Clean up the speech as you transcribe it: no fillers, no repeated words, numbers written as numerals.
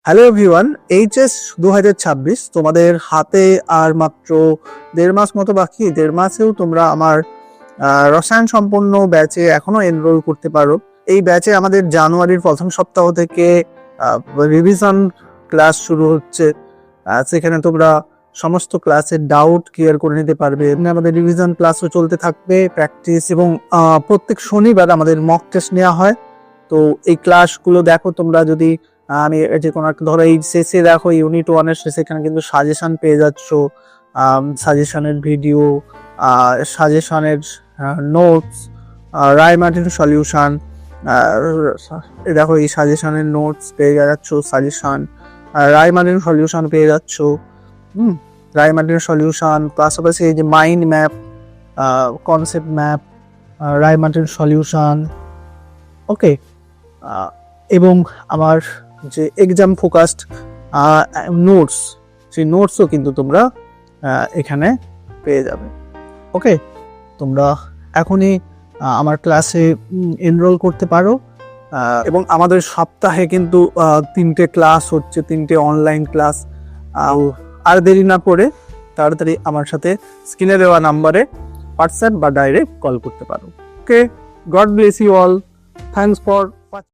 Hello everyone, HS 2026 তোমাদের হাতে আর মাত্র 1.5 মাস মতো বাকি। 1.5 মাসেও তোমরা আমার রসায়ন সম্পন্ন ব্যাচে এখনো এনরোল করতে পারো। এই ব্যাচে আমাদের জানুয়ারির প্রথম সপ্তাহ থেকে রিভিশন ক্লাস শুরু হচ্ছে। সেখানে তোমরা সমস্ত ক্লাসের ডাউট ক্লিয়ার করে নিতে পারবে। আমাদের রিভিশন ক্লাসও চলতে থাকবে, প্র্যাকটিস, এবং প্রত্যেক শনিবার আমাদের মক টেস্ট নেওয়া হয়। তো এই ক্লাসগুলো দেখো তোমরা। যদি আমি যে কোনো একটা ধরো এই শেষে দেখো ইউনিট 1-এর শেষে এখানে কিন্তু সাজেশন পেয়ে যাচ্ছ, সাজেশনের ভিডিও, সাজেশনের নোটস, রায়মার্টিন সলিউশন। দেখো এই সাজেশনের নোটস পেয়ে যাচ্ছ, সাজেশন রায়মার্টিন সলিউশন পেয়ে যাচ্ছ। রায়মার্টিন সলিউশন পাশাপাশি এই যে মাইন্ড ম্যাপ, কনসেপ্ট ম্যাপ, রায়মার্টিন সলিউশন। ওকে, এবং আমার যে এক্সাম ফোকাসড নোটস, সেই নোটসও কিন্তু তোমরা এখানে পেয়ে যাবে। ওকে, তোমরা এখনই আমার ক্লাসে এনরোল করতে পারো। এবং আমাদের সপ্তাহে কিন্তু 3টে ক্লাস হচ্ছে, 3টে অনলাইন ক্লাস। আর দেরি না করে তাড়াতাড়ি আমার সাথে স্ক্রিনে দেওয়া নাম্বারে হোয়াটসঅ্যাপ বা ডাইরেক্ট কল করতে পারো। Okay, God bless you all, thanks for